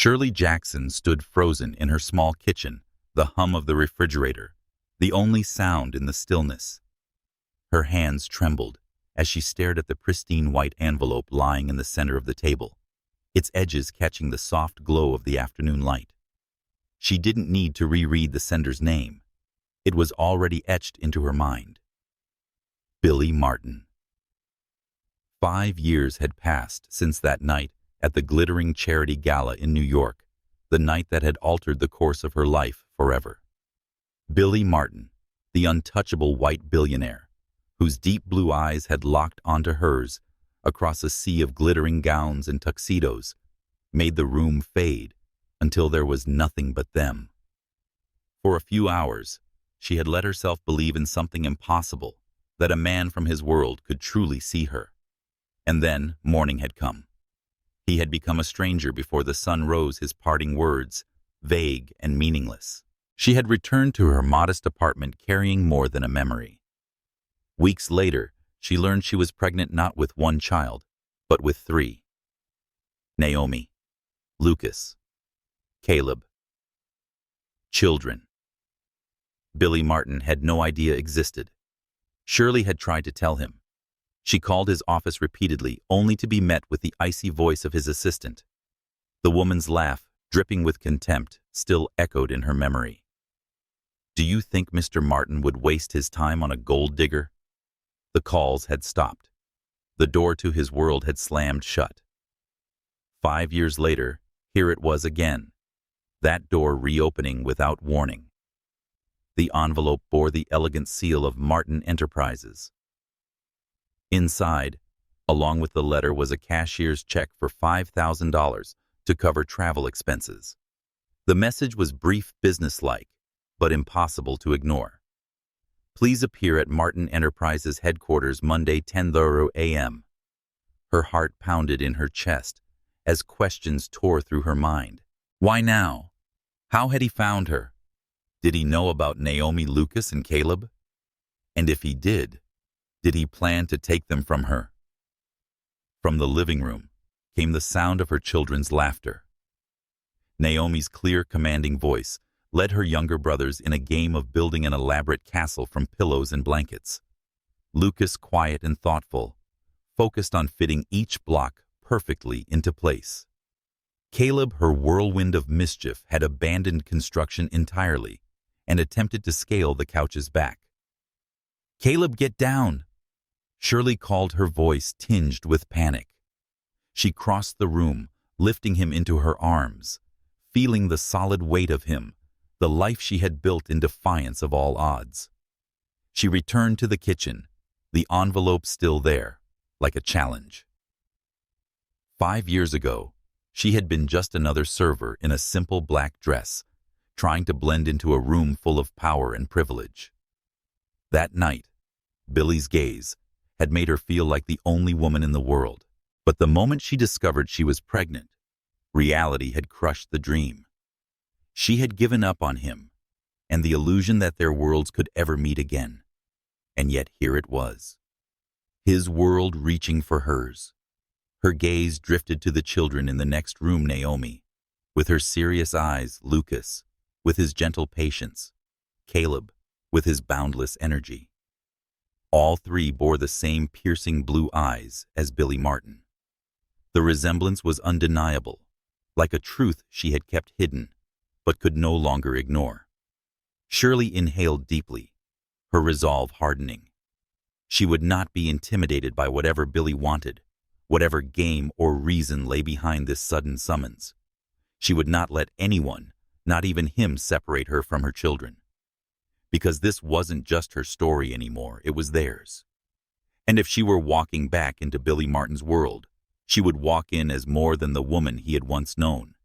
Shirley Jackson stood frozen in her small kitchen, the hum of the refrigerator, the only sound in the stillness. Her hands trembled as she stared at the pristine white envelope lying in the center of the table, its edges catching the soft glow of the afternoon light. She didn't need to reread the sender's name. It was already etched into her mind. Billy Martin. 5 years had passed since that night at the glittering charity gala in New York, the night that had altered the course of her life forever. Billy Martin, the untouchable white billionaire, whose deep blue eyes had locked onto hers across a sea of glittering gowns and tuxedos, made the room fade until there was nothing but them. For a few hours, she had let herself believe in something impossible, that a man from his world could truly see her. And then morning had come. He had become a stranger before the sun rose, his parting words, vague and meaningless. She had returned to her modest apartment carrying more than a memory. Weeks later, she learned she was pregnant not with one child, but with 3. Naomi, Lucas, Caleb. Children. Billy Martin had no idea existed. Shirley had tried to tell him. She called his office repeatedly, only to be met with the icy voice of his assistant. The woman's laugh, dripping with contempt, still echoed in her memory. Do you think Mr. Martin would waste his time on a gold digger? The calls had stopped. The door to his world had slammed shut. 5 years later, here it was again, that door reopening without warning. The envelope bore the elegant seal of Martin Enterprises. Inside, along with the letter, was a cashier's check for $5,000 to cover travel expenses. The message was brief, businesslike, but impossible to ignore. Please appear at Martin Enterprises headquarters Monday 10:00 a.m. Her heart pounded in her chest as questions tore through her mind. Why now? How had he found her? Did he know about Naomi, Lucas, and Caleb? And if he did he plan to take them from her? From the living room came the sound of her children's laughter. Naomi's clear, commanding voice led her younger brothers in a game of building an elaborate castle from pillows and blankets. Lucas, quiet and thoughtful, focused on fitting each block perfectly into place. Caleb, her whirlwind of mischief, had abandoned construction entirely and attempted to scale the couch's back. Caleb, get down! Shirley called, her voice tinged with panic. She crossed the room, lifting him into her arms, feeling the solid weight of him, the life she had built in defiance of all odds. She returned to the kitchen, the envelope still there, like a challenge. 5 years ago, she had been just another server in a simple black dress, trying to blend into a room full of power and privilege. That night, Billy's gaze had made her feel like the only woman in the world. But the moment she discovered she was pregnant, reality had crushed the dream. She had given up on him and the illusion that their worlds could ever meet again. And yet here it was, his world reaching for hers. Her gaze drifted to the children in the next room, Naomi, with her serious eyes, Lucas, with his gentle patience, Caleb, with his boundless energy. All 3 bore the same piercing blue eyes as Billy Martin. The resemblance was undeniable, like a truth she had kept hidden, but could no longer ignore. Shirley inhaled deeply, her resolve hardening. She would not be intimidated by whatever Billy wanted, whatever game or reason lay behind this sudden summons. She would not let anyone, not even him, separate her from her children. Because this wasn't just her story anymore, it was theirs. And if she were walking back into Billy Martin's world, she would walk in as more than the woman he had once known.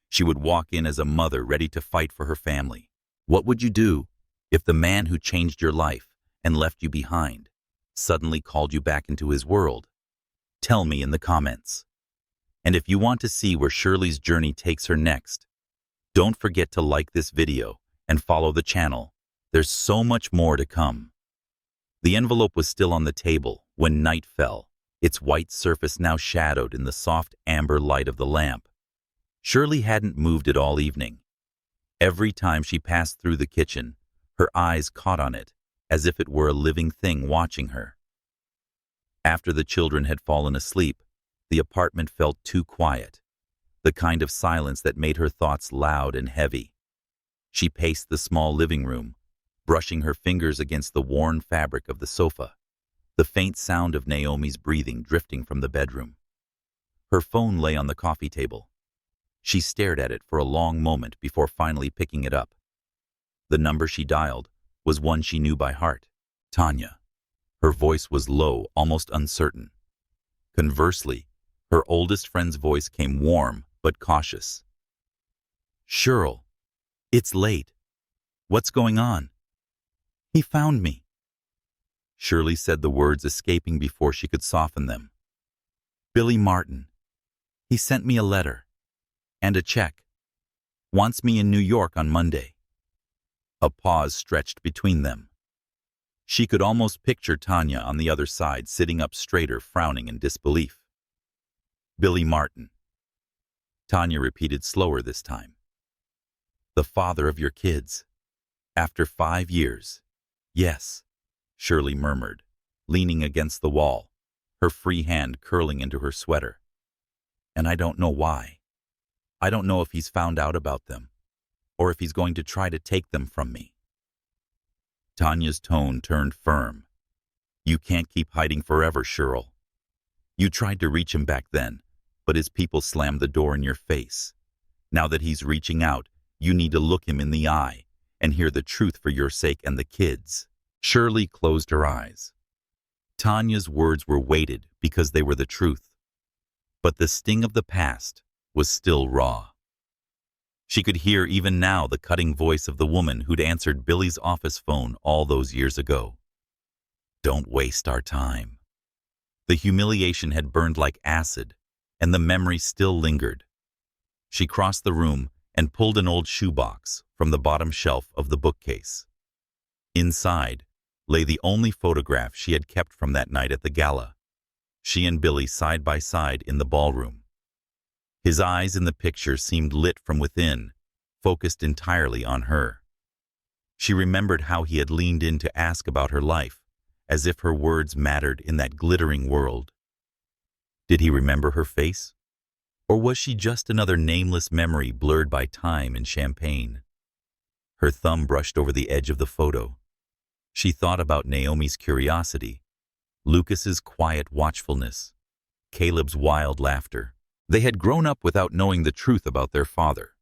She would walk in as a mother ready to fight for her family. What would you do if the man who changed your life and left you behind suddenly called you back into his world? Tell me in the comments. And if you want to see where Shirley's journey takes her next, don't forget to like this video and follow the channel. There's so much more to come. The envelope was still on the table when night fell, its white surface now shadowed in the soft amber light of the lamp. Shirley hadn't moved at all evening. Every time she passed through the kitchen, her eyes caught on it, as if it were a living thing watching her. After the children had fallen asleep, the apartment felt too quiet, the kind of silence that made her thoughts loud and heavy. She paced the small living room, brushing her fingers against the worn fabric of the sofa, the faint sound of Naomi's breathing drifting from the bedroom. Her phone lay on the coffee table. She stared at it for a long moment before finally picking it up. The number she dialed was one she knew by heart, Tanya. Her voice was low, almost uncertain. Conversely, her oldest friend's voice came warm but cautious. "Shirl, it's late. What's going on?" "He found me." Shirley said the words escaping before she could soften them. "Billy Martin. He sent me a letter. And a check. Wants me in New York on Monday." A pause stretched between them. She could almost picture Tanya on the other side, sitting up straighter, frowning in disbelief. "Billy Martin." Tanya repeated slower this time. "The father of your kids. After 5 years. Yes," Shirley murmured, leaning against the wall, her free hand curling into her sweater. "And I don't know why. I don't know if he's found out about them, or if he's going to try to take them from me." Tanya's tone turned firm. "You can't keep hiding forever, Shirl. You tried to reach him back then, but his people slammed the door in your face. Now that he's reaching out, you need to look him in the eye and hear the truth for your sake and the kids." Shirley closed her eyes. Tanya's words were weighted because they were the truth, but the sting of the past was still raw. She could hear even now the cutting voice of the woman who'd answered Billy's office phone all those years ago. "Don't waste our time." The humiliation had burned like acid, and the memory still lingered. She crossed the room and pulled an old shoebox from the bottom shelf of the bookcase. Inside lay the only photograph she had kept from that night at the gala, she and Billy side by side in the ballroom. His eyes in the picture seemed lit from within, focused entirely on her. She remembered how he had leaned in to ask about her life, as if her words mattered in that glittering world. Did he remember her face? Or was she just another nameless memory blurred by time and champagne? Her thumb brushed over the edge of the photo. She thought about Naomi's curiosity, Lucas's quiet watchfulness, Caleb's wild laughter. They had grown up without knowing the truth about their father,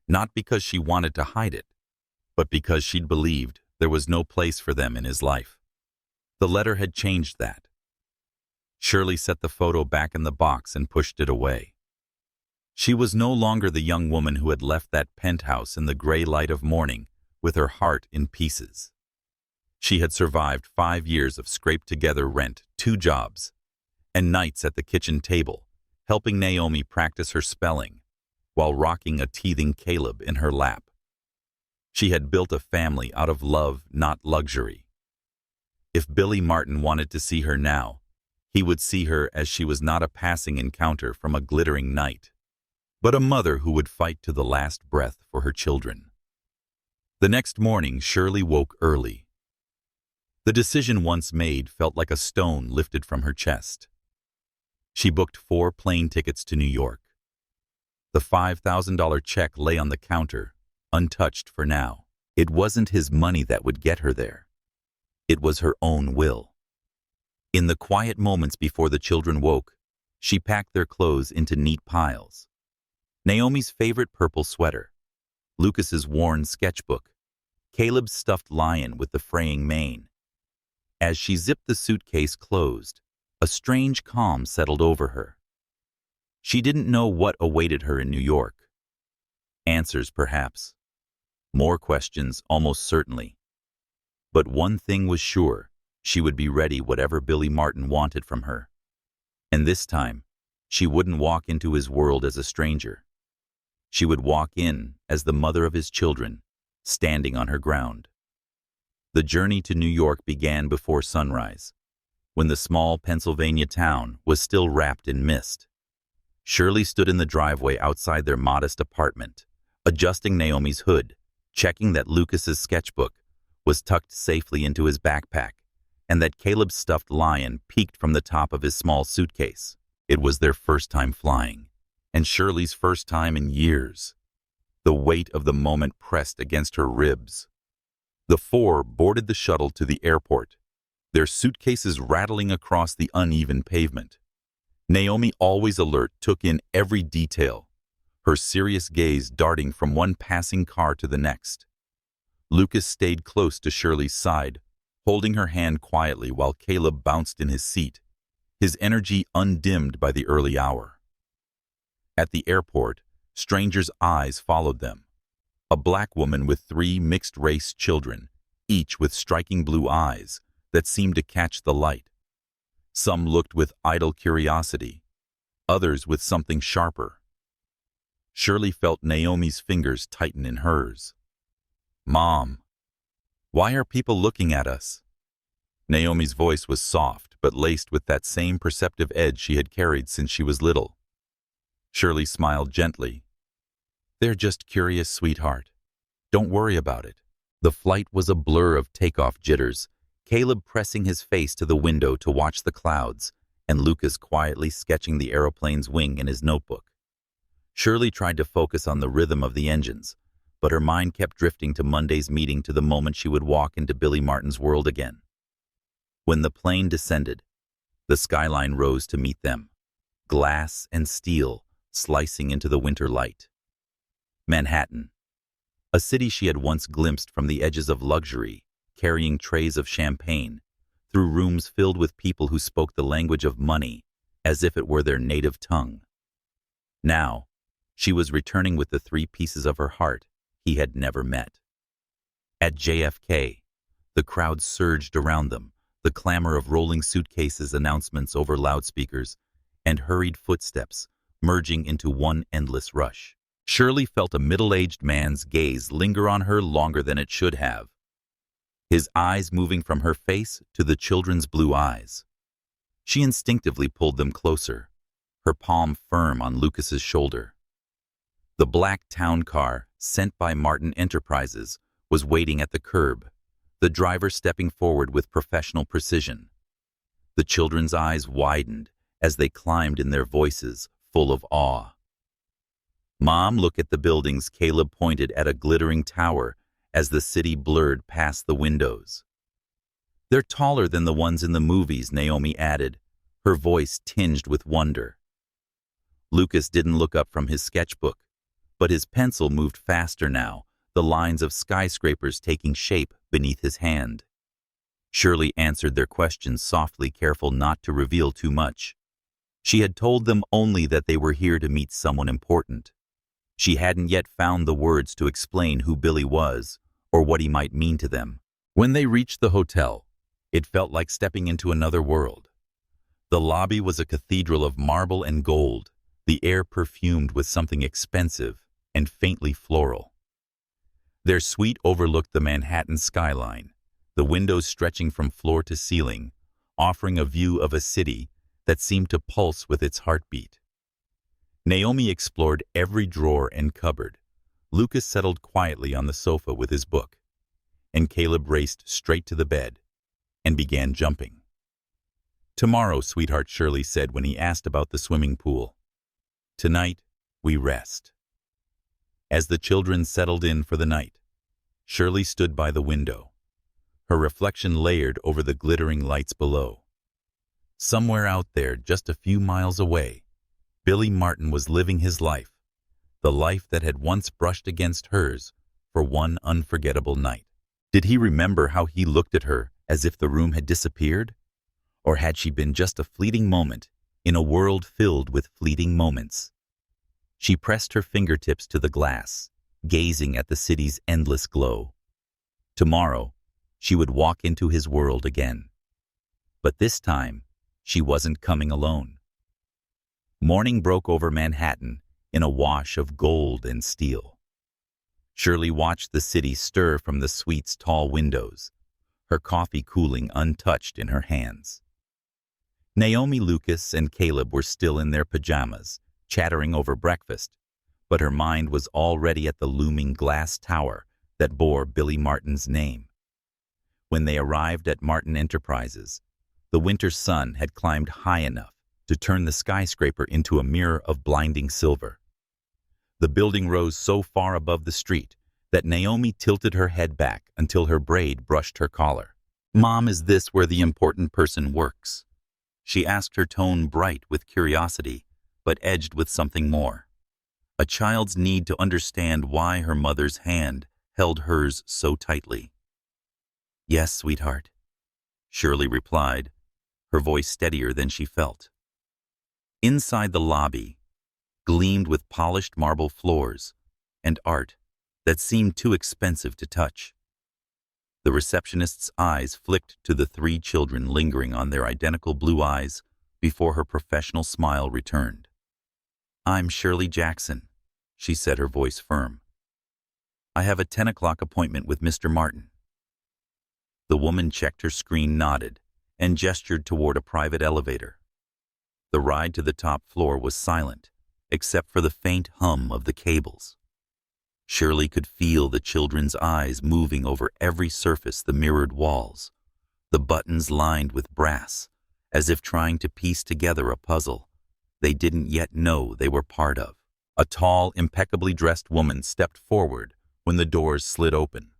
not because she wanted to hide it, but because she'd believed there was no place for them in his life. The letter had changed that. Shirley set the photo back in the box and pushed it away. She was no longer the young woman who had left that penthouse in the gray light of morning with her heart in pieces. She had survived 5 years of scraped-together rent, 2 jobs, and nights at the kitchen table, helping Naomi practice her spelling while rocking a teething Caleb in her lap. She had built a family out of love, not luxury. If Billy Martin wanted to see her now, he would see her as she was not a passing encounter from a glittering night, but a mother who would fight to the last breath for her children. The next morning, Shirley woke early. The decision once made felt like a stone lifted from her chest. She booked 4 plane tickets to New York. The $5,000 check lay on the counter, untouched for now. It wasn't his money that would get her there. It was her own will. In the quiet moments before the children woke, she packed their clothes into neat piles. Naomi's favorite purple sweater, Lucas's worn sketchbook, Caleb's stuffed lion with the fraying mane. As she zipped the suitcase closed, a strange calm settled over her. She didn't know what awaited her in New York. Answers, perhaps. More questions, almost certainly. But one thing was sure, she would be ready whatever Billy Martin wanted from her. And this time, she wouldn't walk into his world as a stranger. She would walk in as the mother of his children, standing on her ground. The journey to New York began before sunrise, when the small Pennsylvania town was still wrapped in mist. Shirley stood in the driveway outside their modest apartment, adjusting Naomi's hood, checking that Lucas's sketchbook was tucked safely into his backpack, and that Caleb's stuffed lion peeked from the top of his small suitcase. It was their first time flying, and Shirley's first time in years. The weight of the moment pressed against her ribs. The four boarded the shuttle to the airport, their suitcases rattling across the uneven pavement. Naomi, always alert, took in every detail, her serious gaze darting from one passing car to the next. Lucas stayed close to Shirley's side, holding her hand quietly while Caleb bounced in his seat, his energy undimmed by the early hour. At the airport, strangers' eyes followed them. A black woman with 3 mixed-race children, each with striking blue eyes that seemed to catch the light. Some looked with idle curiosity, others with something sharper. Shirley felt Naomi's fingers tighten in hers. "Mom, why are people looking at us?" Naomi's voice was soft, but laced with that same perceptive edge she had carried since she was little. Shirley smiled gently. "They're just curious, sweetheart. Don't worry about it." The flight was a blur of takeoff jitters, Caleb pressing his face to the window to watch the clouds, and Lucas quietly sketching the aeroplane's wing in his notebook. Shirley tried to focus on the rhythm of the engines, but her mind kept drifting to Monday's meeting, to the moment she would walk into Billy Martin's world again. When the plane descended, the skyline rose to meet them, glass and steel slicing into the winter light. Manhattan, a city she had once glimpsed from the edges of luxury, carrying trays of champagne, through rooms filled with people who spoke the language of money as if it were their native tongue. Now, she was returning with the 3 pieces of her heart he had never met. At JFK, the crowd surged around them, the clamor of rolling suitcases, announcements over loudspeakers, and hurried footsteps merging into one endless rush. Shirley felt a middle-aged man's gaze linger on her longer than it should have, his eyes moving from her face to the children's blue eyes. She instinctively pulled them closer, her palm firm on Lucas's shoulder. The black town car, sent by Martin Enterprises, was waiting at the curb, the driver stepping forward with professional precision. The children's eyes widened as they climbed in, their voices full of awe. "Mom, look at the buildings." Caleb pointed at a glittering tower as the city blurred past the windows. "They're taller than the ones in the movies," Naomi added, her voice tinged with wonder. Lucas didn't look up from his sketchbook, but his pencil moved faster now, the lines of skyscrapers taking shape beneath his hand. Shirley answered their questions softly, careful not to reveal too much. She had told them only that they were here to meet someone important. She hadn't yet found the words to explain who Billy was or what he might mean to them. When they reached the hotel, it felt like stepping into another world. The lobby was a cathedral of marble and gold, the air perfumed with something expensive and faintly floral. Their suite overlooked the Manhattan skyline, the windows stretching from floor to ceiling, offering a view of a city that seemed to pulse with its heartbeat. Naomi explored every drawer and cupboard. Lucas settled quietly on the sofa with his book, and Caleb raced straight to the bed and began jumping. "Tomorrow, sweetheart," Shirley said when he asked about the swimming pool. "Tonight, we rest." As the children settled in for the night, Shirley stood by the window, her reflection layered over the glittering lights below. Somewhere out there, just a few miles away, Billy Martin was living his life, the life that had once brushed against hers for one unforgettable night. Did he remember how he looked at her as if the room had disappeared? Or had she been just a fleeting moment in a world filled with fleeting moments? She pressed her fingertips to the glass, gazing at the city's endless glow. Tomorrow, she would walk into his world again. But this time, she wasn't coming alone. Morning broke over Manhattan in a wash of gold and steel. Shirley watched the city stir from the suite's tall windows, her coffee cooling untouched in her hands. Naomi, Lucas, and Caleb were still in their pajamas, chattering over breakfast, but her mind was already at the looming glass tower that bore Billy Martin's name. When they arrived at Martin Enterprises, the winter sun had climbed high enough to turn the skyscraper into a mirror of blinding silver. The building rose so far above the street that Naomi tilted her head back until her braid brushed her collar. "Mom, is this where the important person works?" She asked, her tone bright with curiosity, but edged with something more. A child's need to understand why her mother's hand held hers so tightly. "Yes, sweetheart," Shirley replied, her voice steadier than she felt. Inside the lobby gleamed with polished marble floors and art that seemed too expensive to touch. The receptionist's eyes flicked to the three children lingering on their identical blue eyes before her professional smile returned. "I'm Shirley Jackson," she said, her voice firm. "I have a 10 o'clock appointment with Mr. Martin." The woman checked her screen, nodded, and gestured toward a private elevator. The ride to the top floor was silent, except for the faint hum of the cables. Shirley could feel the children's eyes moving over every surface, the mirrored walls, the buttons lined with brass, as if trying to piece together a puzzle they didn't yet know they were part of. A tall, impeccably dressed woman stepped forward when the doors slid open.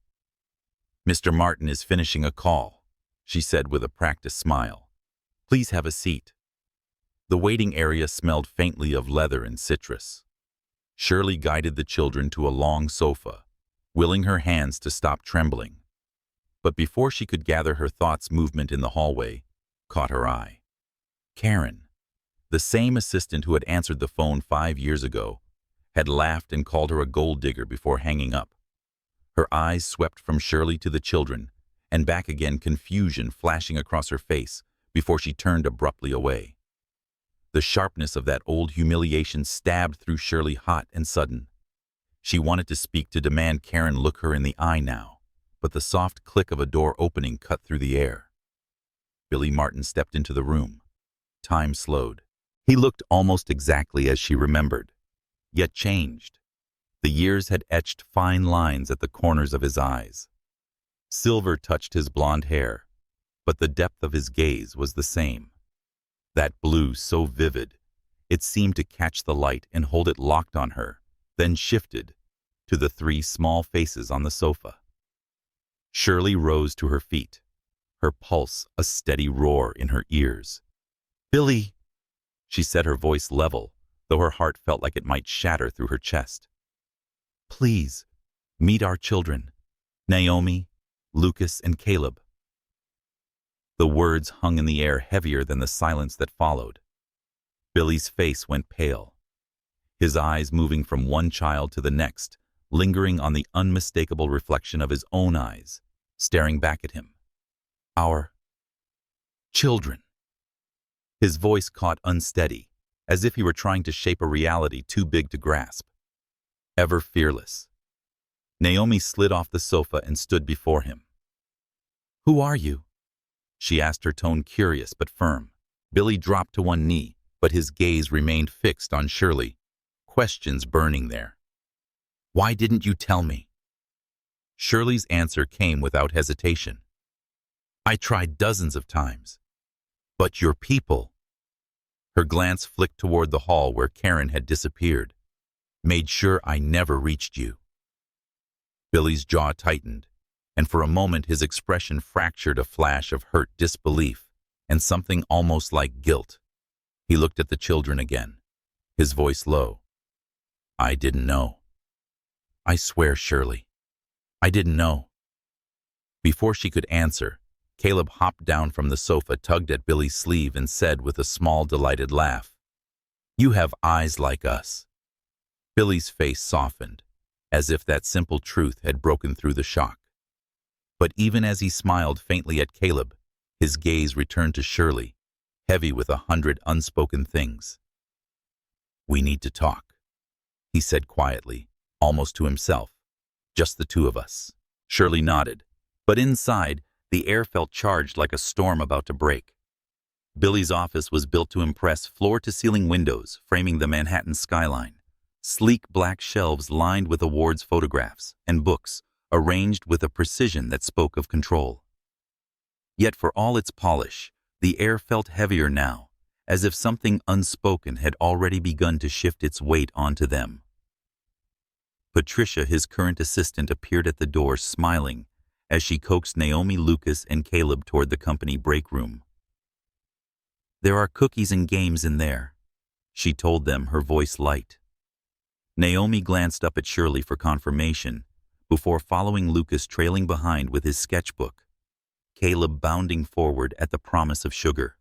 "Mr. Martin is finishing a call," she said with a practiced smile. "Please have a seat." The waiting area smelled faintly of leather and citrus. Shirley guided the children to a long sofa, willing her hands to stop trembling. But before she could gather her thoughts, movement in the hallway caught her eye. Karen, the same assistant who had answered the phone 5 years ago, had laughed and called her a gold digger before hanging up. Her eyes swept from Shirley to the children and back again, confusion flashing across her face before she turned abruptly away. The sharpness of that old humiliation stabbed through Shirley, hot and sudden. She wanted to speak, to demand Karen look her in the eye now, but the soft click of a door opening cut through the air. Billy Martin stepped into the room. Time slowed. He looked almost exactly as she remembered, yet changed. The years had etched fine lines at the corners of his eyes. Silver touched his blonde hair, but the depth of his gaze was the same. That blue so vivid, it seemed to catch the light and hold it locked on her, then shifted to the three small faces on the sofa. Shirley rose to her feet, her pulse a steady roar in her ears. "Billy," she said, her voice level, though her heart felt like it might shatter through her chest. "Please, meet our children, Naomi, Lucas, and Caleb." The words hung in the air, heavier than the silence that followed. Billy's face went pale, his eyes moving from one child to the next, lingering on the unmistakable reflection of his own eyes, staring back at him. "Our children." His voice caught unsteady, as if he were trying to shape a reality too big to grasp. Ever fearless, Naomi slid off the sofa and stood before him. "Who are you?" she asked, her tone curious but firm. Billy dropped to one knee, but his gaze remained fixed on Shirley, questions burning there. "Why didn't you tell me?" Shirley's answer came without hesitation. "I tried dozens of times. But your people—" Her glance flicked toward the hall where Karen had disappeared. "Made sure I never reached you." Billy's jaw tightened, and for a moment his expression fractured, a flash of hurt, disbelief, and something almost like guilt. He looked at the children again, his voice low. "I didn't know. I swear, Shirley, I didn't know." Before she could answer, Caleb hopped down from the sofa, tugged at Billy's sleeve, and said with a small, delighted laugh, "You have eyes like us." Billy's face softened, as if that simple truth had broken through the shock. But even as he smiled faintly at Caleb, his gaze returned to Shirley, heavy with 100 unspoken things. "We need to talk," he said quietly, almost to himself. "Just the two of us." Shirley nodded, but inside, the air felt charged like a storm about to break. Billy's office was built to impress floor-to-ceiling windows framing the Manhattan skyline, sleek black shelves lined with awards photographs and books arranged with a precision that spoke of control. Yet for all its polish, the air felt heavier now, as if something unspoken had already begun to shift its weight onto them. Patricia, his current assistant, appeared at the door smiling as she coaxed Naomi, Lucas, and Caleb toward the company break room. "There are cookies and games in there," she told them, her voice light. Naomi glanced up at Shirley for confirmation before following Lucas trailing behind with his sketchbook, Caleb bounding forward at the promise of sugar.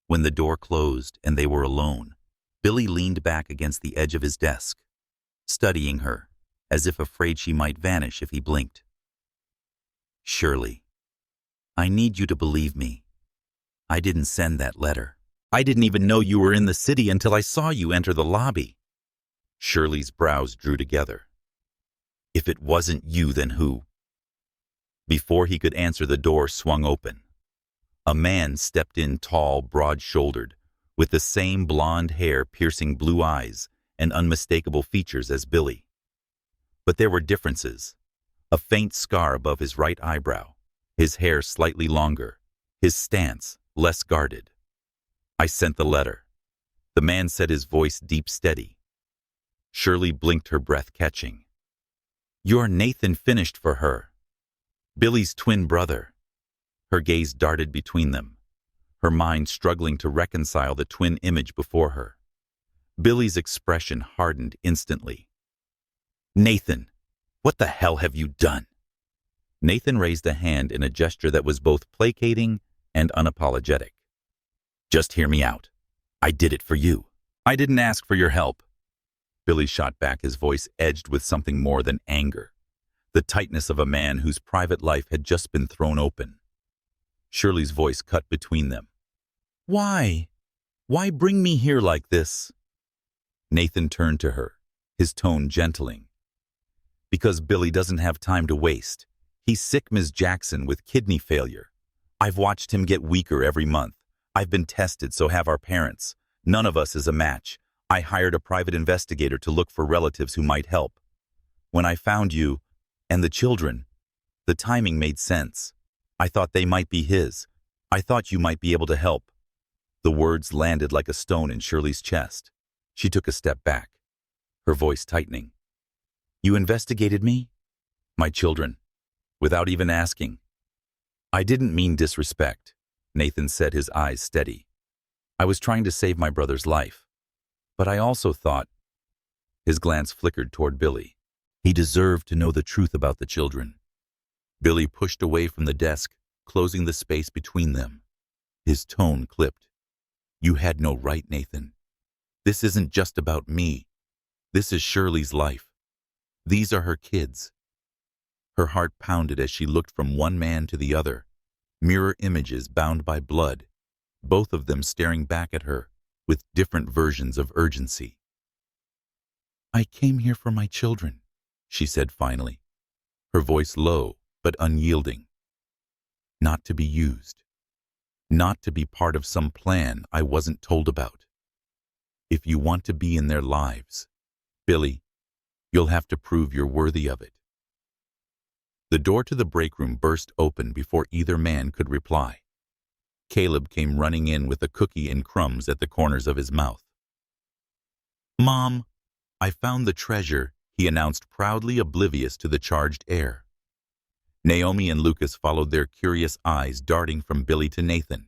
When the door closed and they were alone, Billy leaned back against the edge of his desk, studying her, as if afraid she might vanish if he blinked. "Shirley, I need you to believe me. I didn't send that letter. I didn't even know you were in the city until I saw you enter the lobby." Shirley's brows drew together. "If it wasn't you, then who?" Before he could answer, the door swung open. A man stepped in, tall, broad-shouldered, with the same blonde hair, piercing blue eyes, and unmistakable features as Billy. But there were differences. A faint scar above his right eyebrow, his hair slightly longer, his stance less guarded. "I sent the letter," the man said, his voice deep, steady. Shirley blinked, her breath catching. "You're Nathan finished for her. Billy's twin brother." Her gaze darted between them, her mind struggling to reconcile the twin image before her. Billy's expression hardened instantly. "Nathan, what the hell have you done?" Nathan raised a hand in a gesture that was both placating and unapologetic. "Just hear me out. I did it for you. I didn't ask for your help." Billy shot back, his voice edged with something more than anger, the tightness of a man whose private life had just been thrown open. Shirley's voice cut between them. "Why? Why bring me here like this?" Nathan turned to her, his tone gentling. "Because Billy doesn't have time to waste. He's sick, Ms. Jackson, with kidney failure. I've watched him get weaker every month. I've been tested, so have our parents. None of us is a match. I hired a private investigator to look for relatives who might help. When I found you and the children, the timing made sense. I thought they might be his. I thought you might be able to help." The words landed like a stone in Shirley's chest. She took a step back, her voice tightening. "You investigated me? My children, without even asking." "I didn't mean disrespect," Nathan said, his eyes steady. "I was trying to save my brother's life. But I also thought—" His glance flickered toward Billy. He deserved to know the truth about the children. Billy pushed away from the desk, closing the space between them. His tone clipped. "You had no right, Nathan. This isn't just about me. This is Shirley's life. These are her kids." Her heart pounded as she looked from one man to the other, mirror images bound by blood, both of them staring back at her with different versions of urgency. "I came here for my children," she said finally, her voice low but unyielding. "Not to be used. Not to be part of some plan I wasn't told about. If you want to be in their lives, Billy, you'll have to prove you're worthy of it." The door to the break room burst open before either man could reply. Caleb came running in with a cookie and crumbs at the corners of his mouth. "Mom, I found the treasure," he announced, proudly oblivious to the charged air. Naomi and Lucas followed, their curious eyes darting from Billy to Nathan.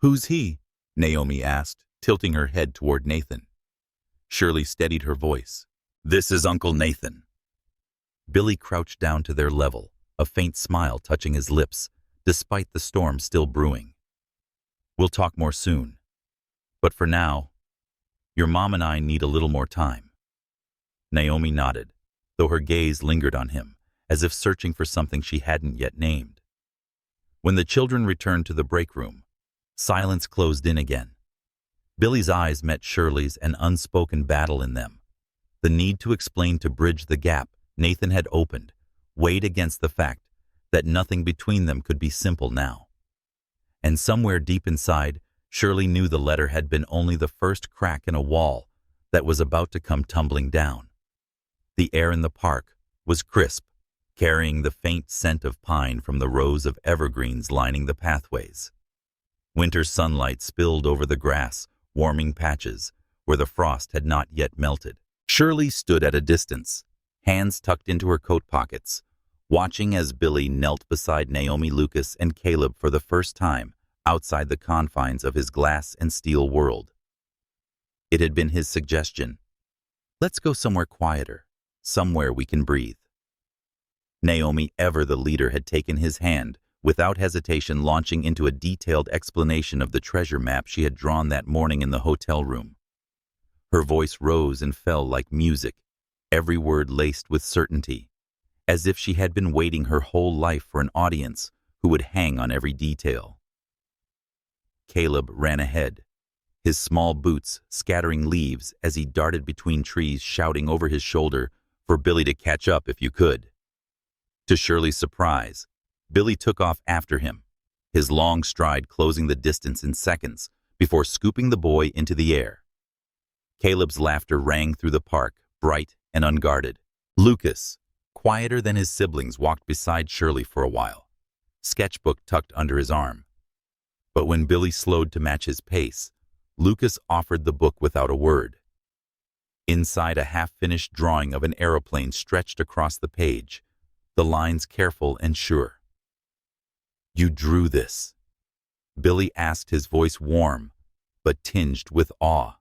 "Who's he?" Naomi asked, tilting her head toward Nathan. Shirley steadied her voice. "This is Uncle Nathan." Billy crouched down to their level, a faint smile touching his lips, despite the storm still brewing. "We'll talk more soon. But for now, your mom and I need a little more time." Naomi nodded, though her gaze lingered on him, as if searching for something she hadn't yet named. When the children returned to the break room, silence closed in again. Billy's eyes met Shirley's, an unspoken battle in them. The need to explain, to bridge the gap Nathan had opened, weighed against the fact that nothing between them could be simple now. And somewhere deep inside, Shirley knew the letter had been only the first crack in a wall that was about to come tumbling down. The air in the park was crisp, carrying the faint scent of pine from the rows of evergreens lining the pathways. Winter sunlight spilled over the grass, warming patches where the frost had not yet melted. Shirley stood at a distance, hands tucked into her coat pockets, watching as Billy knelt beside Naomi, Lucas, and Caleb for the first time outside the confines of his glass and steel world. It had been his suggestion. Let's go somewhere quieter, somewhere we can breathe. Naomi, ever the leader, had taken his hand, without hesitation launching into a detailed explanation of the treasure map she had drawn that morning in the hotel room. Her voice rose and fell like music, every word laced with certainty, as if she had been waiting her whole life for an audience who would hang on every detail. Caleb ran ahead, his small boots scattering leaves as he darted between trees, shouting over his shoulder for Billy to catch up if you could. To Shirley's surprise, Billy took off after him, his long stride closing the distance in seconds before scooping the boy into the air. Caleb's laughter rang through the park, bright and unguarded. Lucas, quieter than his siblings, walked beside Shirley for a while, sketchbook tucked under his arm. But when Billy slowed to match his pace, Lucas offered the book without a word. Inside, a half-finished drawing of an aeroplane stretched across the page, the lines careful and sure. "You drew this?" Billy asked, his voice warm, but tinged with awe.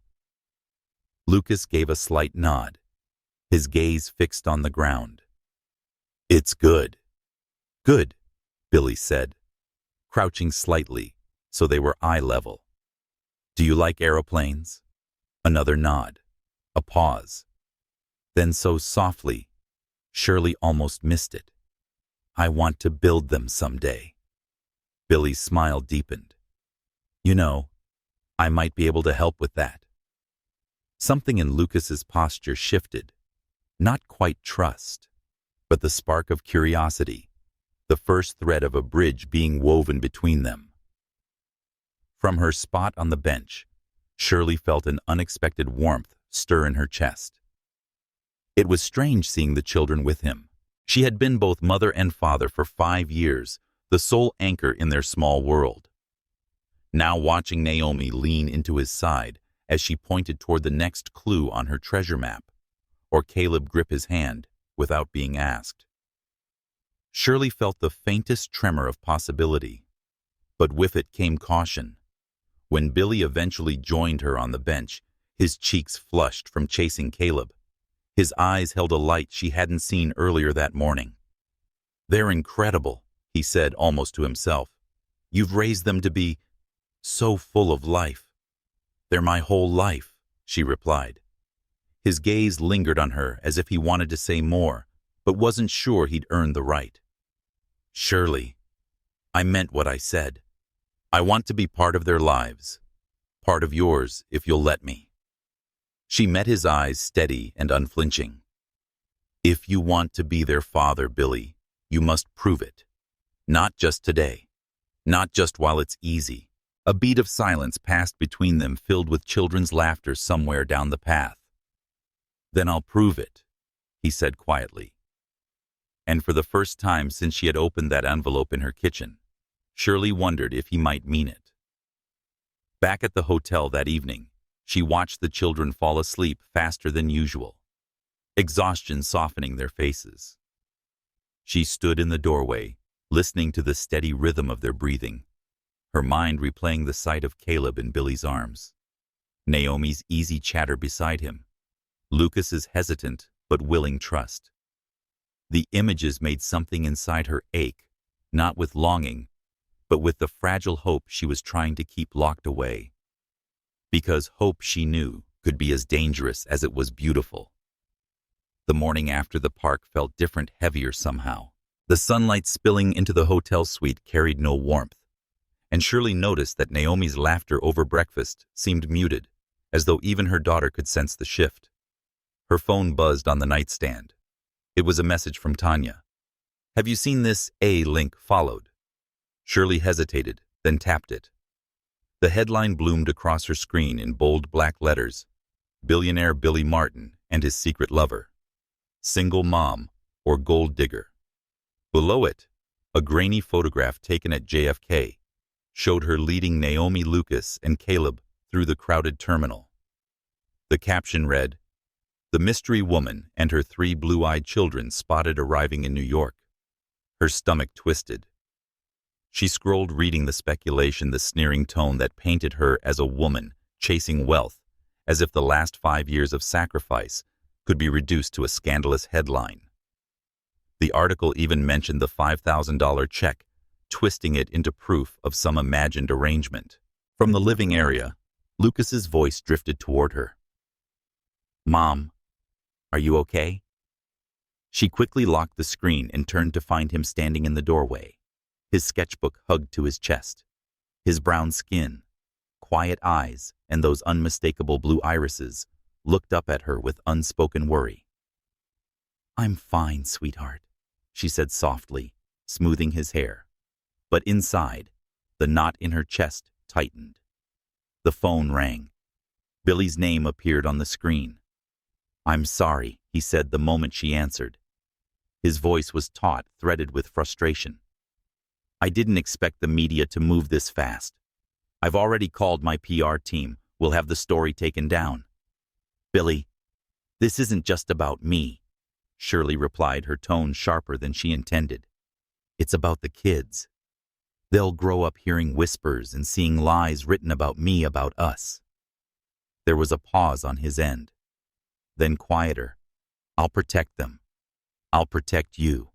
Lucas gave a slight nod, his gaze fixed on the ground. "It's good." "Good," Billy said, crouching slightly so they were eye level. "Do you like aeroplanes?" Another nod, a pause. Then so softly, Shirley almost missed it. "I want to build them someday." Billy's smile deepened. "You know, I might be able to help with that." Something in Lucas's posture shifted, not quite trust, but the spark of curiosity, the first thread of a bridge being woven between them. From her spot on the bench, Shirley felt an unexpected warmth stir in her chest. It was strange seeing the children with him. She had been both mother and father for 5 years, the sole anchor in their small world. Now watching Naomi lean into his side as she pointed toward the next clue on her treasure map, or Caleb grip his hand without being asked. Shirley felt the faintest tremor of possibility, but with it came caution. When Billy eventually joined her on the bench, his cheeks flushed from chasing Caleb. His eyes held a light she hadn't seen earlier that morning. "They're incredible," he said almost to himself. "You've raised them to be so full of life." "They're my whole life," she replied. His gaze lingered on her as if he wanted to say more, but wasn't sure he'd earned the right. "Shirley, I meant what I said. I want to be part of their lives. Part of yours, if you'll let me." She met his eyes, steady and unflinching. "If you want to be their father, Billy, you must prove it. Not just today. Not just while it's easy." A beat of silence passed between them, filled with children's laughter somewhere down the path. "Then I'll prove it," he said quietly. And for the first time since she had opened that envelope in her kitchen, Shirley wondered if he might mean it. Back at the hotel that evening, she watched the children fall asleep faster than usual, exhaustion softening their faces. She stood in the doorway, listening to the steady rhythm of their breathing, her mind replaying the sight of Caleb in Billy's arms, Naomi's easy chatter beside him, Lucas's hesitant but willing trust. The images made something inside her ache, not with longing, but with the fragile hope she was trying to keep locked away. Because hope, she knew, could be as dangerous as it was beautiful. The morning after the park felt different, heavier somehow. The sunlight spilling into the hotel suite carried no warmth, and Shirley noticed that Naomi's laughter over breakfast seemed muted, as though even her daughter could sense the shift. Her phone buzzed on the nightstand. It was a message from Tanya. "Have you seen this? A link followed." Shirley hesitated, then tapped it. The headline bloomed across her screen in bold black letters: Billionaire Billy Martin and his secret lover. Single mom or gold digger. Below it, a grainy photograph taken at JFK showed her leading Naomi Lucas and Caleb through the crowded terminal. The caption read, "The mystery woman and her 3 blue-eyed children spotted arriving in New York." Her stomach twisted. She scrolled, reading the speculation, the sneering tone that painted her as a woman chasing wealth, as if the last 5 years of sacrifice could be reduced to a scandalous headline. The article even mentioned the $5,000 check, twisting it into proof of some imagined arrangement. From the living area, Lucas's voice drifted toward her. "Mom, are you okay?" She quickly locked the screen and turned to find him standing in the doorway, his sketchbook hugged to his chest. His brown skin, quiet eyes, and those unmistakable blue irises looked up at her with unspoken worry. "I'm fine, sweetheart," she said softly, smoothing his hair. But inside, the knot in her chest tightened. The phone rang. Billy's name appeared on the screen. "I'm sorry," he said the moment she answered. His voice was taut, threaded with frustration. "I didn't expect the media to move this fast. I've already called my PR team. We'll have the story taken down." "Billy, this isn't just about me," Shirley replied, her tone sharper than she intended. "It's about the kids. They'll grow up hearing whispers and seeing lies written about me, about us." There was a pause on his end. Then quieter. "I'll protect them. I'll protect you.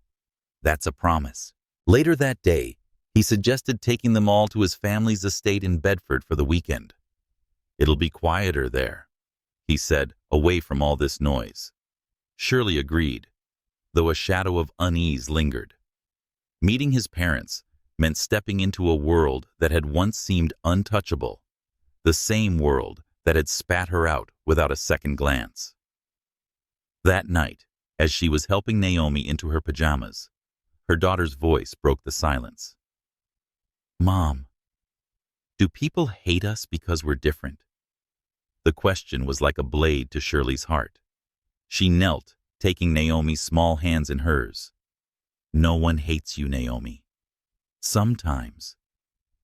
That's a promise." Later that day, he suggested taking them all to his family's estate in Bedford for the weekend. "It'll be quieter there," he said, away from all this noise. Shirley agreed, though a shadow of unease lingered. Meeting his parents meant stepping into a world that had once seemed untouchable, the same world that had spat her out without a second glance. That night, as she was helping Naomi into her pajamas, her daughter's voice broke the silence. "Mom, do people hate us because we're different?" The question was like a blade to Shirley's heart. She knelt, taking Naomi's small hands in hers. "No one hates you, Naomi. Sometimes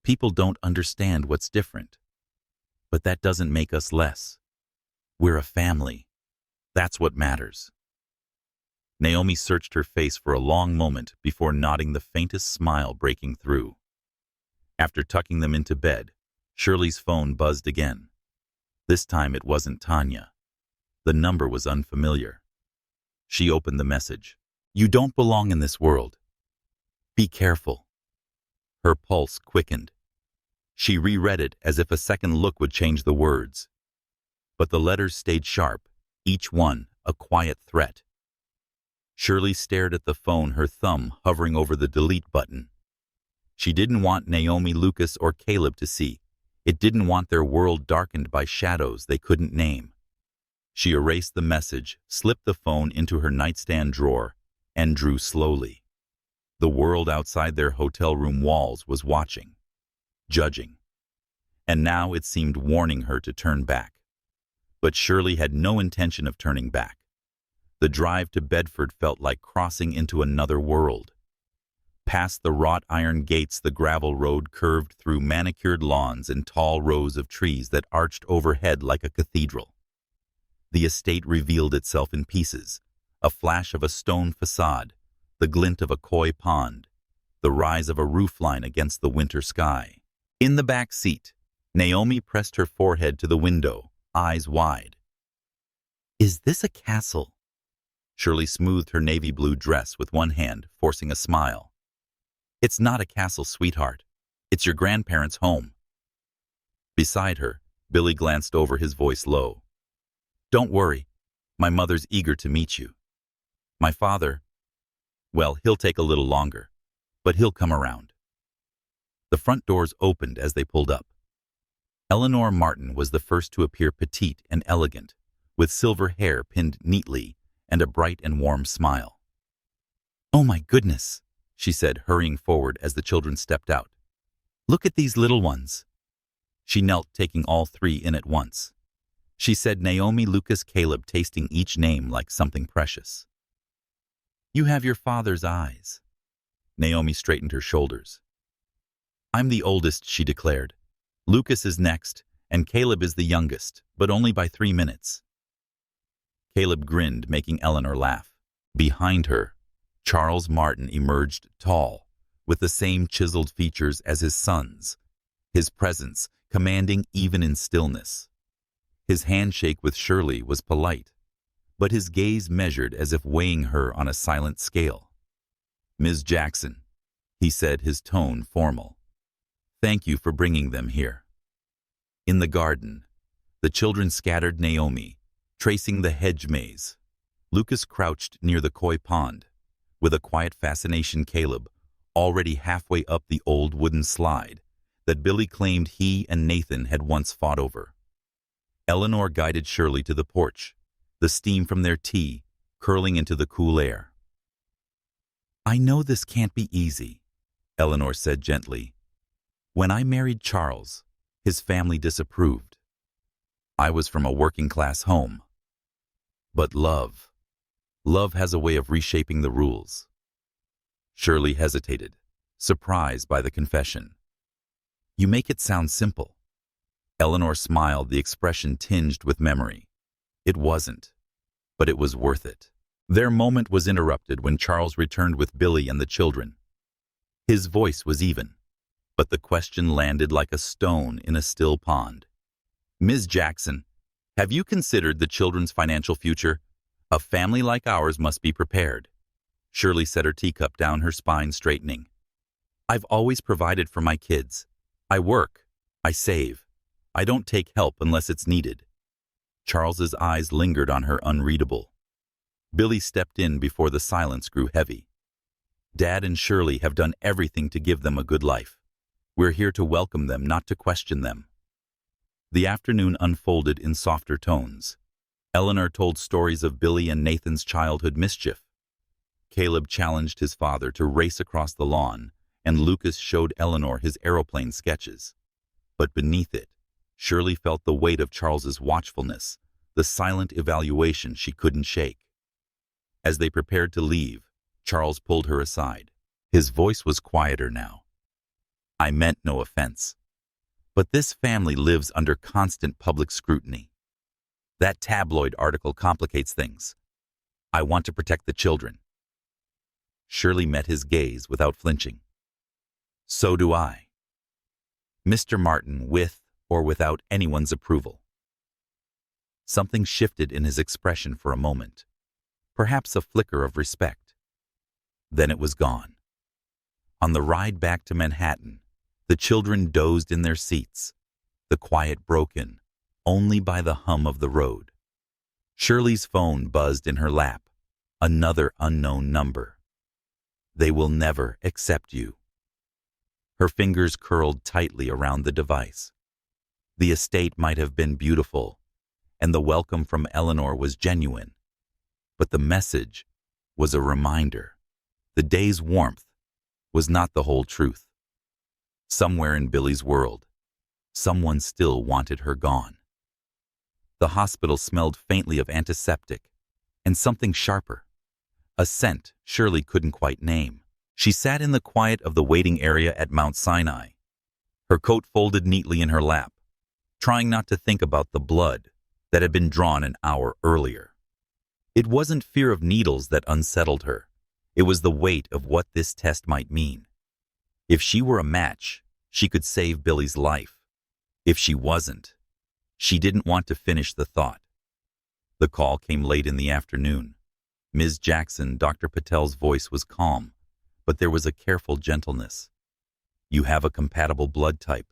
people don't understand what's different, but that doesn't make us less. We're a family. That's what matters." Naomi searched her face for a long moment before nodding, the faintest smile breaking through. After tucking them into bed, Shirley's phone buzzed again. This time it wasn't Tanya. The number was unfamiliar. She opened the message. "You don't belong in this world. Be careful." Her pulse quickened. She reread it as if a second look would change the words. But the letters stayed sharp, each one a quiet threat. Shirley stared at the phone, her thumb hovering over the delete button. She didn't want Naomi Lucas or Caleb to see. It didn't want their world darkened by shadows they couldn't name. She erased the message, slipped the phone into her nightstand drawer, and drew slowly. The world outside their hotel room walls was watching, judging. And now it seemed warning her to turn back. But Shirley had no intention of turning back. The drive to Bedford felt like crossing into another world. Past the wrought iron gates, the gravel road curved through manicured lawns and tall rows of trees that arched overhead like a cathedral. The estate revealed itself in pieces, a flash of a stone facade, the glint of a koi pond, the rise of a roofline against the winter sky. In the back seat, Naomi pressed her forehead to the window, eyes wide. "Is this a castle?" Shirley smoothed her navy blue dress with one hand, forcing a smile. "It's not a castle, sweetheart. It's your grandparents' home." Beside her, Billy glanced over, his voice low. "Don't worry. My mother's eager to meet you. My father, well, he'll take a little longer, but he'll come around." The front doors opened as they pulled up. Eleanor Martin was the first to appear, petite and elegant, with silver hair pinned neatly and a bright and warm smile. "Oh my goodness," she said, hurrying forward as the children stepped out. Look at these little ones. She knelt, taking all three in at once. She said Naomi, Lucas, Caleb, tasting each name like something precious. You have your father's eyes. Naomi straightened her shoulders. I'm the oldest, she declared. Lucas is next, and Caleb is the youngest, but only by 3 minutes. Caleb grinned, making Eleanor laugh. Behind her, Charles Martin emerged tall, with the same chiseled features as his sons, his presence commanding even in stillness. His handshake with Shirley was polite, but his gaze measured as if weighing her on a silent scale. Ms. Jackson, he said, his tone formal. Thank you for bringing them here. In the garden, the children scattered Naomi, tracing the hedge maze. Lucas crouched near the koi pond, with a quiet fascination. Caleb, already halfway up the old wooden slide that Billy claimed he and Nathan had once fought over. Eleanor guided Shirley to the porch, the steam from their tea curling into the cool air. I know this can't be easy, Eleanor said gently. When I married Charles, his family disapproved. I was from a working-class home. But love has a way of reshaping the rules. Shirley hesitated, surprised by the confession. You make it sound simple. Eleanor smiled, the expression tinged with memory. It wasn't, but it was worth it. Their moment was interrupted when Charles returned with Billy and the children. His voice was even, but the question landed like a stone in a still pond. Ms. Jackson, have you considered the children's financial future? A family like ours must be prepared. Shirley set her teacup down, her spine straightening. I've always provided for my kids. I work. I save. I don't take help unless it's needed. Charles's eyes lingered on her, unreadable. Billy stepped in before the silence grew heavy. Dad and Shirley have done everything to give them a good life. We're here to welcome them, not to question them. The afternoon unfolded in softer tones. Eleanor told stories of Billy and Nathan's childhood mischief. Caleb challenged his father to race across the lawn, and Lucas showed Eleanor his aeroplane sketches. But beneath it, Shirley felt the weight of Charles's watchfulness, the silent evaluation she couldn't shake. As they prepared to leave, Charles pulled her aside. His voice was quieter now. I meant no offense, but this family lives under constant public scrutiny. That tabloid article complicates things. I want to protect the children. Shirley met his gaze without flinching. So do I. Mr. Martin, with or without anyone's approval. Something shifted in his expression for a moment, perhaps a flicker of respect. Then it was gone. On the ride back to Manhattan, the children dozed in their seats, the quiet broken only by the hum of the road. Shirley's phone buzzed in her lap, another unknown number. They will never accept you. Her fingers curled tightly around the device. The estate might have been beautiful, and the welcome from Eleanor was genuine, but the message was a reminder. The day's warmth was not the whole truth. Somewhere in Billy's world, someone still wanted her gone. The hospital smelled faintly of antiseptic and something sharper, a scent Shirley couldn't quite name. She sat in the quiet of the waiting area at Mount Sinai, her coat folded neatly in her lap, trying not to think about the blood that had been drawn an hour earlier. It wasn't fear of needles that unsettled her. It was the weight of what this test might mean. If she were a match, she could save Billy's life. If she wasn't, she didn't want to finish the thought. The call came late in the afternoon. Ms. Jackson, Dr. Patel's voice was calm, but there was a careful gentleness. You have a compatible blood type,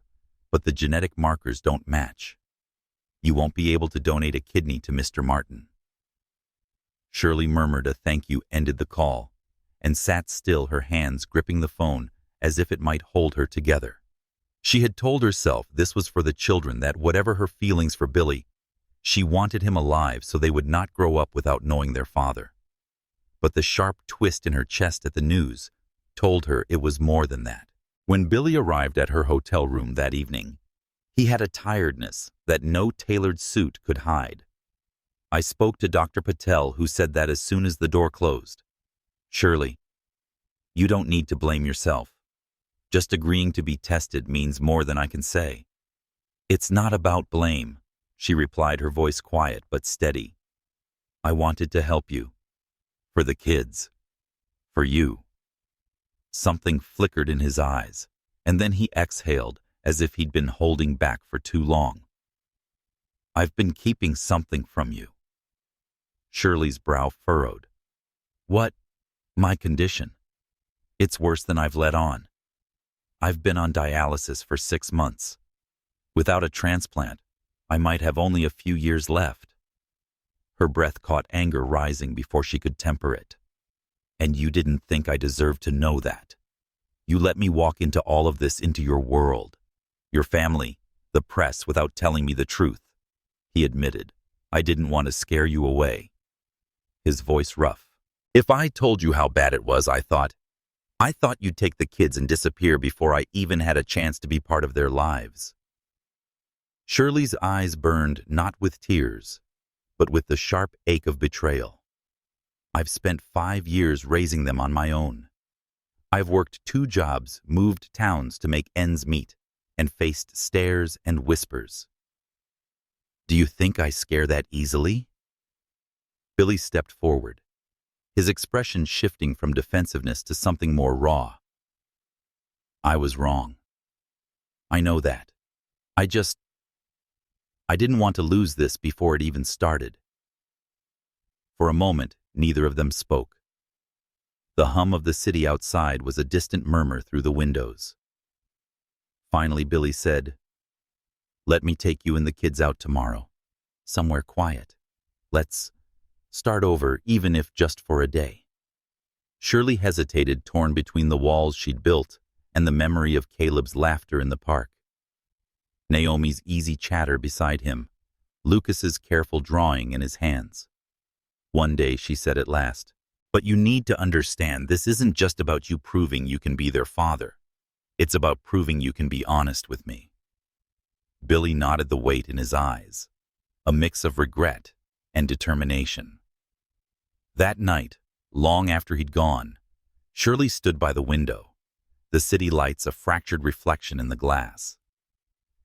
but the genetic markers don't match. You won't be able to donate a kidney to Mr. Martin. Shirley murmured a thank you, ended the call, and sat still, her hands gripping the phone as if it might hold her together. She had told herself this was for the children, that whatever her feelings for Billy, she wanted him alive so they would not grow up without knowing their father. But the sharp twist in her chest at the news told her it was more than that. When Billy arrived at her hotel room that evening, he had a tiredness that no tailored suit could hide. I spoke to Dr. Patel, who said that as soon as the door closed, "Shirley, you don't need to blame yourself. Just agreeing to be tested means more than I can say." "It's not about blame," she replied, her voice quiet but steady. "I wanted to help you. For the kids. For you." Something flickered in his eyes, and then he exhaled as if he'd been holding back for too long. "I've been keeping something from you." Shirley's brow furrowed. "What?" "My condition. It's worse than I've let on. I've been on dialysis for 6 months. Without a transplant, I might have only a few years left." Her breath caught anger rising before she could temper it. "And you didn't think I deserved to know that. You let me walk into all of this, into your world, your family, the press, without telling me the truth." He admitted, "I didn't want to scare you away." His voice rough. "If I told you how bad it was, I thought you'd take the kids and disappear before I even had a chance to be part of their lives." Shirley's eyes burned not with tears, but with the sharp ache of betrayal. "I've spent 5 years raising them on my own. I've worked 2 jobs, moved towns to make ends meet, and faced stares and whispers. Do you think I scare that easily?" Billy stepped forward, his expression shifting from defensiveness to something more raw. "I was wrong. I know that. I didn't want to lose this before it even started." For a moment, neither of them spoke. The hum of the city outside was a distant murmur through the windows. Finally, Billy said, "Let me take you and the kids out tomorrow. Somewhere quiet. Let's start over, even if just for a day." Shirley hesitated, torn between the walls she'd built and the memory of Caleb's laughter in the park, Naomi's easy chatter beside him, Lucas's careful drawing in his hands. "One day," she said at last, "but you need to understand, this isn't just about you proving you can be their father. It's about proving you can be honest with me." Billy nodded, the weight in his eyes, a mix of regret and determination. That night, long after he'd gone, Shirley stood by the window, the city lights a fractured reflection in the glass.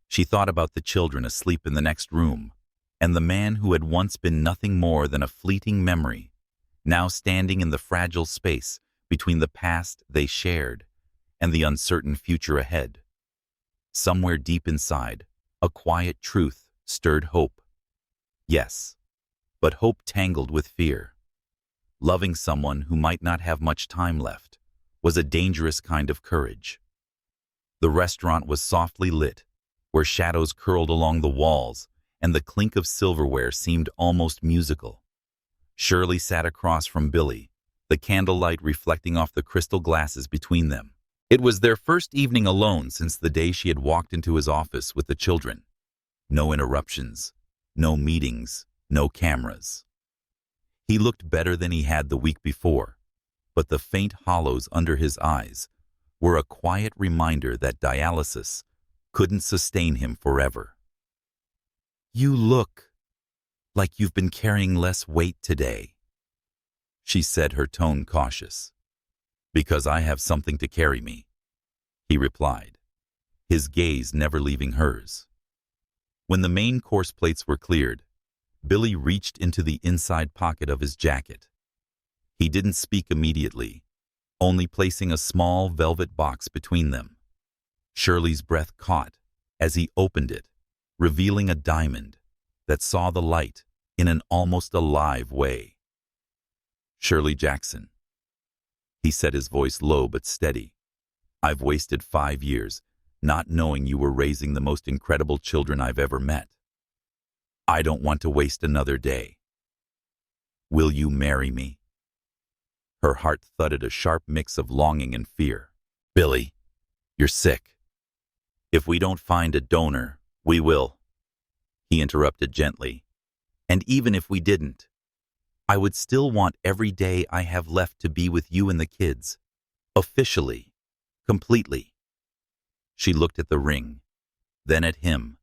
She thought about the children asleep in the next room, and the man who had once been nothing more than a fleeting memory, now standing in the fragile space between the past they shared and the uncertain future ahead. Somewhere deep inside, a quiet truth stirred hope. Yes, but hope tangled with fear. Loving someone who might not have much time left was a dangerous kind of courage. The restaurant was softly lit, where shadows curled along the walls, and the clink of silverware seemed almost musical. Shirley sat across from Billy, the candlelight reflecting off the crystal glasses between them. It was their first evening alone since the day she had walked into his office with the children. No interruptions, no meetings, no cameras. He looked better than he had the week before, but the faint hollows under his eyes were a quiet reminder that dialysis couldn't sustain him forever. "You look like you've been carrying less weight today," she said, her tone cautious. "Because I have something to carry me," he replied, his gaze never leaving hers. When the main course plates were cleared, Billy reached into the inside pocket of his jacket. He didn't speak immediately, only placing a small velvet box between them. Shirley's breath caught as he opened it, revealing a diamond that saw the light in an almost alive way. "Shirley Jackson," he said, his voice low but steady. "I've wasted 5 years not knowing you were raising the most incredible children I've ever met. I don't want to waste another day. Will you marry me?" Her heart thudded, a sharp mix of longing and fear. "Billy, you're sick. If we don't find a donor, we will," he interrupted gently. "And even if we didn't, I would still want every day I have left to be with you and the kids. Officially. Completely." She looked at the ring, then at him,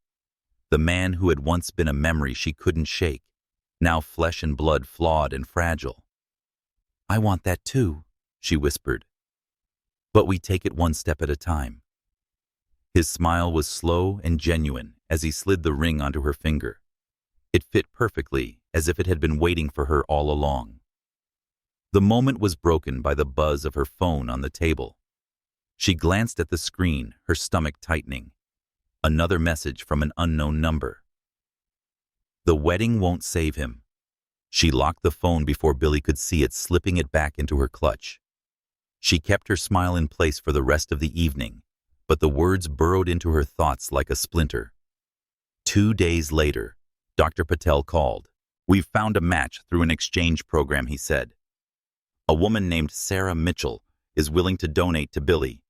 the man who had once been a memory she couldn't shake, now flesh and blood, flawed and fragile. "I want that too," she whispered. "But we take it one step at a time." His smile was slow and genuine as he slid the ring onto her finger. It fit perfectly, as if it had been waiting for her all along. The moment was broken by the buzz of her phone on the table. She glanced at the screen, her stomach tightening. Another message from an unknown number. The wedding won't save him. She locked the phone before Billy could see it, slipping it back into her clutch. She kept her smile in place for the rest of the evening, but the words burrowed into her thoughts like a splinter. 2 days later, Dr. Patel called. "We've found a match through an exchange program," he said. "A woman named Sarah Mitchell is willing to donate to Billy.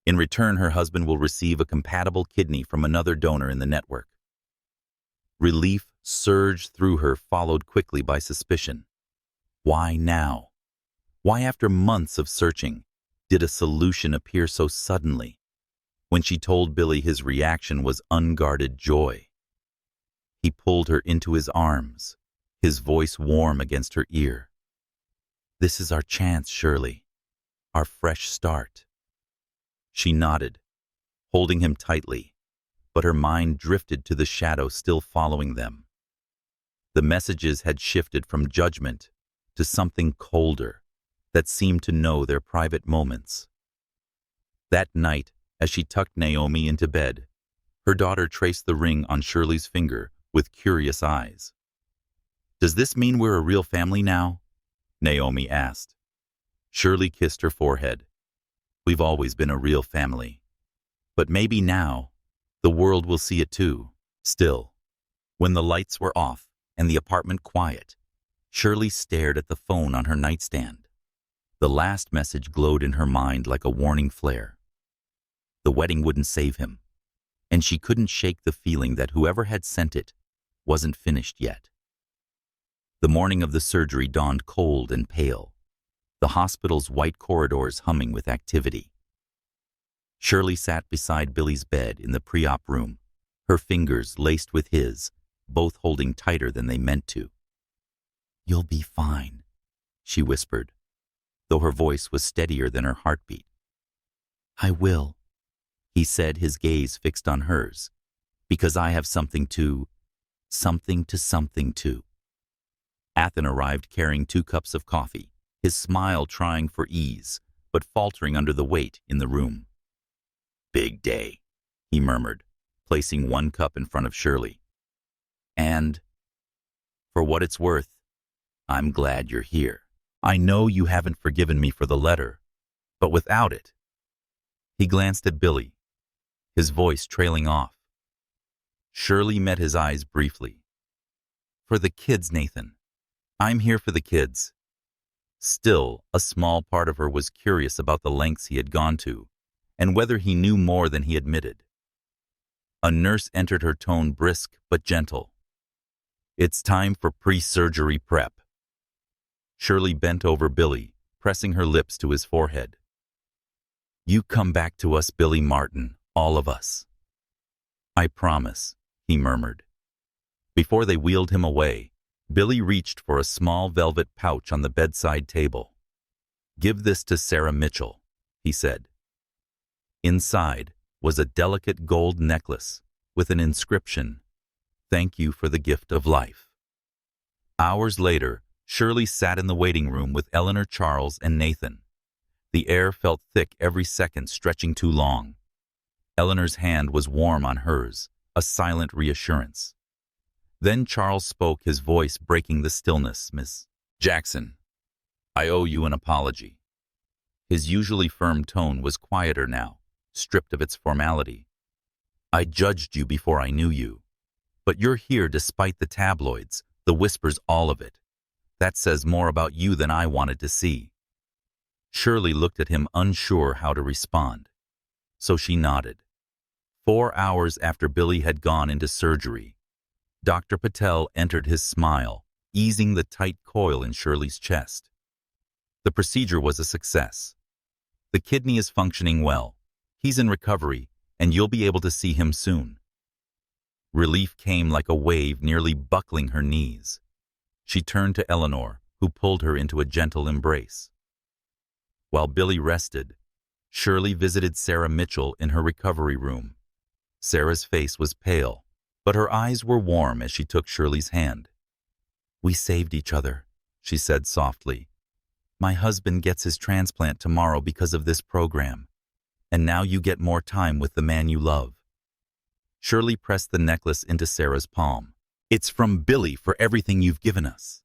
In return, her husband will receive a compatible kidney from another donor in the network." Relief surged through her, followed quickly by suspicion. Why now? Why, after months of searching, did a solution appear so suddenly? When she told Billy, his reaction was unguarded joy. He pulled her into his arms, his voice warm against her ear. "This is our chance, Shirley. Our fresh start." She nodded, holding him tightly, but her mind drifted to the shadow still following them. The messages had shifted from judgment to something colder that seemed to know their private moments. That night, as she tucked Naomi into bed, her daughter traced the ring on Shirley's finger with curious eyes. "Does this mean we're a real family now?" Naomi asked. Shirley kissed her forehead. "We've always been a real family. But maybe now, the world will see it too." Still, when the lights were off and the apartment quiet, Shirley stared at the phone on her nightstand. The last message glowed in her mind like a warning flare. The wedding wouldn't save him, and she couldn't shake the feeling that whoever had sent it wasn't finished yet. The morning of the surgery dawned cold and pale, the hospital's white corridors humming with activity. Shirley sat beside Billy's bed in the pre-op room, her fingers laced with his, both holding tighter than they meant to. "You'll be fine," she whispered, though her voice was steadier than her heartbeat. "I will," he said, his gaze fixed on hers, "because I have something to. Athen arrived carrying 2 cups of coffee, his smile trying for ease, but faltering under the weight in the room. "Big day," he murmured, placing 1 cup in front of Shirley. "And, for what it's worth, I'm glad you're here. I know you haven't forgiven me for the letter, but without it." He glanced at Billy, his voice trailing off. Shirley met his eyes briefly. "For the kids, Nathan. I'm here for the kids." Still, a small part of her was curious about the lengths he had gone to, and whether he knew more than he admitted. A nurse entered, her tone brisk but gentle. "It's time for pre-surgery prep." Shirley bent over Billy, pressing her lips to his forehead. "You come back to us, Billy Martin, all of us." "I promise," he murmured. Before they wheeled him away, Billy reached for a small velvet pouch on the bedside table. "Give this to Sarah Mitchell," he said. Inside was a delicate gold necklace with an inscription, "Thank you for the gift of life." Hours later, Shirley sat in the waiting room with Eleanor, Charles, and Nathan. The air felt thick every second, stretching too long. Eleanor's hand was warm on hers, a silent reassurance. Then Charles spoke, his voice breaking the stillness. "Miss Jackson, I owe you an apology." His usually firm tone was quieter now, stripped of its formality. "I judged you before I knew you. But you're here despite the tabloids, the whispers, all of it. That says more about you than I wanted to see." Shirley looked at him, unsure how to respond. So she nodded. 4 hours after Billy had gone into surgery, Dr. Patel entered, his smile easing the tight coil in Shirley's chest. "The procedure was a success. The kidney is functioning well. He's in recovery, and you'll be able to see him soon." Relief came like a wave, nearly buckling her knees. She turned to Eleanor, who pulled her into a gentle embrace. While Billy rested, Shirley visited Sarah Mitchell in her recovery room. Sarah's face was pale, but her eyes were warm as she took Shirley's hand. "We saved each other," she said softly. "My husband gets his transplant tomorrow because of this program, and now you get more time with the man you love." Shirley pressed the necklace into Sarah's palm. "It's from Billy for everything you've given us."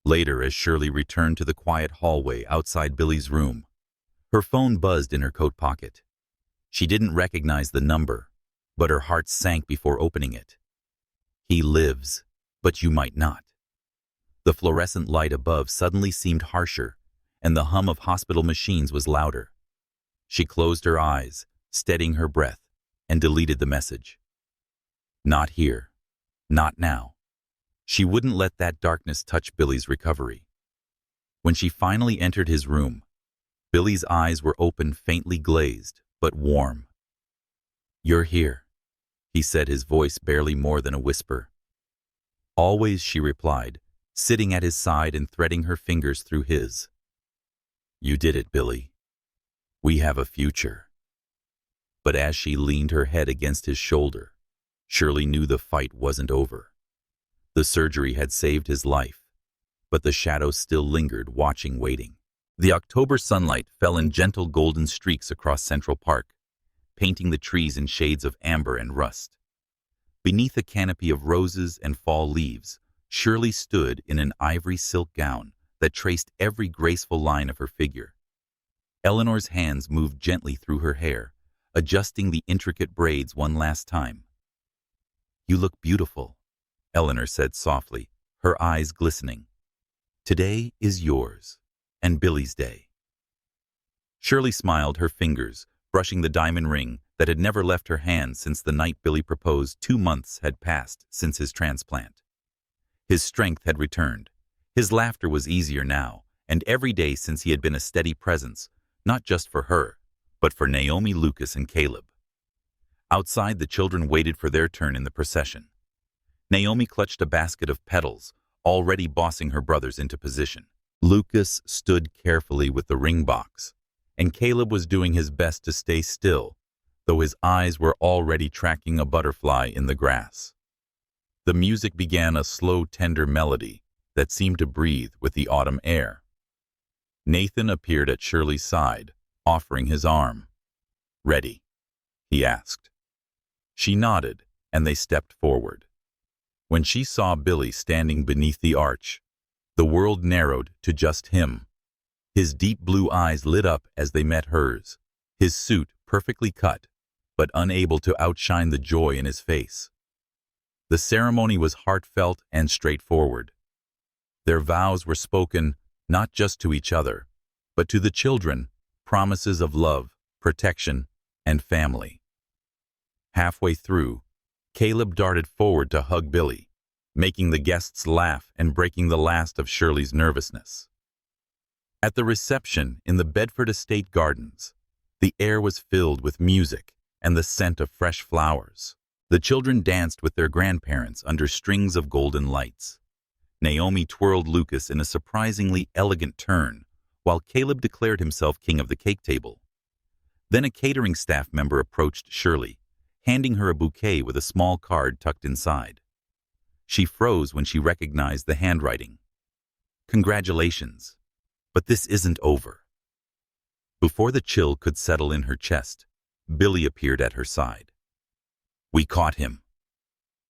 Later, as Shirley returned to the quiet hallway outside Billy's room, her phone buzzed in her coat pocket. She didn't recognize the number, but her heart sank before opening it. "He lives, but you might not." The fluorescent light above suddenly seemed harsher, and the hum of hospital machines was louder. She closed her eyes, steadying her breath, and deleted the message. Not here. Not now. She wouldn't let that darkness touch Billy's recovery. When she finally entered his room, Billy's eyes were open, faintly glazed, but warm. "You're here," he said, his voice barely more than a whisper. "Always," she replied, sitting at his side and threading her fingers through his. "You did it, Billy. We have a future." But as she leaned her head against his shoulder, Shirley knew the fight wasn't over. The surgery had saved his life, but the shadows still lingered, watching, waiting. The October sunlight fell in gentle golden streaks across Central Park, painting the trees in shades of amber and rust. Beneath a canopy of roses and fall leaves, Shirley stood in an ivory silk gown that traced every graceful line of her figure. Eleanor's hands moved gently through her hair, adjusting the intricate braids one last time. "You look beautiful," Eleanor said softly, her eyes glistening. "Today is yours, and Billy's day." Shirley smiled, her fingers brushing the diamond ring that had never left her hand since the night Billy proposed. 2 months had passed since his transplant. His strength had returned. His laughter was easier now, and every day since he had been a steady presence, not just for her, but for Naomi, Lucas, and Caleb. Outside, the children waited for their turn in the procession. Naomi clutched a basket of petals, already bossing her brothers into position. Lucas stood carefully with the ring box, and Caleb was doing his best to stay still, though his eyes were already tracking a butterfly in the grass. The music began, a slow, tender melody that seemed to breathe with the autumn air. Nathan appeared at Shirley's side, offering his arm. "Ready?" he asked. She nodded, and they stepped forward. When she saw Billy standing beneath the arch, the world narrowed to just him. His deep blue eyes lit up as they met hers, his suit perfectly cut, but unable to outshine the joy in his face. The ceremony was heartfelt and straightforward. Their vows were spoken not just to each other, but to the children, promises of love, protection, and family. Halfway through, Caleb darted forward to hug Billy, making the guests laugh and breaking the last of Shirley's nervousness. At the reception in the Bedford Estate Gardens, the air was filled with music and the scent of fresh flowers. The children danced with their grandparents under strings of golden lights. Naomi twirled Lucas in a surprisingly elegant turn, while Caleb declared himself king of the cake table. Then a catering staff member approached Shirley, handing her a bouquet with a small card tucked inside. She froze when she recognized the handwriting. "Congratulations, but this isn't over." Before the chill could settle in her chest, Billy appeared at her side. "We caught him,"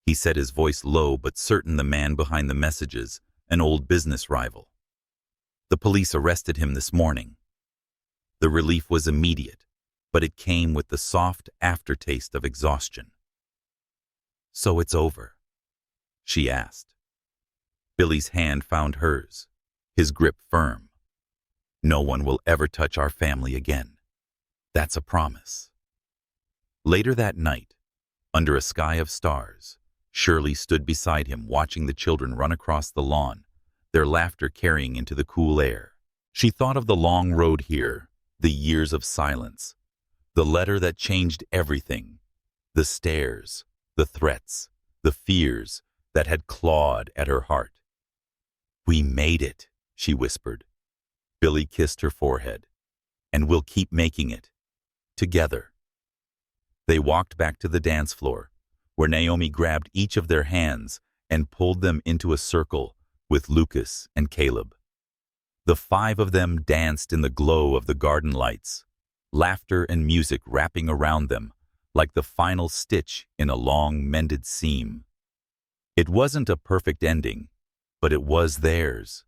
he said, his voice low but certain, the man behind the messages, an old business rival. "The police arrested him this morning." The relief was immediate, but it came with the soft aftertaste of exhaustion. "So it's over?" she asked. Billy's hand found hers, his grip firm. "No one will ever touch our family again. That's a promise." Later that night, under a sky of stars, Shirley stood beside him, watching the children run across the lawn, their laughter carrying into the cool air. She thought of the long road here, the years of silence, The letter that changed everything. The stares, the threats, the fears that had clawed at her heart. "We made it," she whispered. Billy kissed her forehead. "And we'll keep making it. Together." They walked back to the dance floor, where Naomi grabbed each of their hands and pulled them into a circle with Lucas and Caleb. The five of them danced in the glow of the garden lights, laughter and music wrapping around them like the final stitch in a long mended seam. It wasn't a perfect ending, but it was theirs.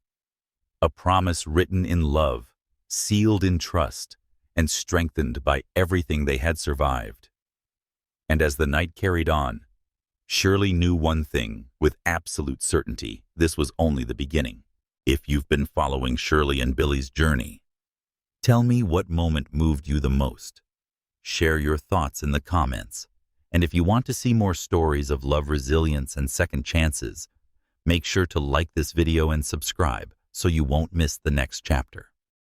A promise written in love, sealed in trust, and strengthened by everything they had survived. And as the night carried on, Shirley knew one thing with absolute certainty: this was only the beginning. If you've been following Shirley and Billy's journey, tell me what moment moved you the most. Share your thoughts in the comments. And if you want to see more stories of love, resilience, and second chances, make sure to like this video and subscribe so you won't miss the next chapter.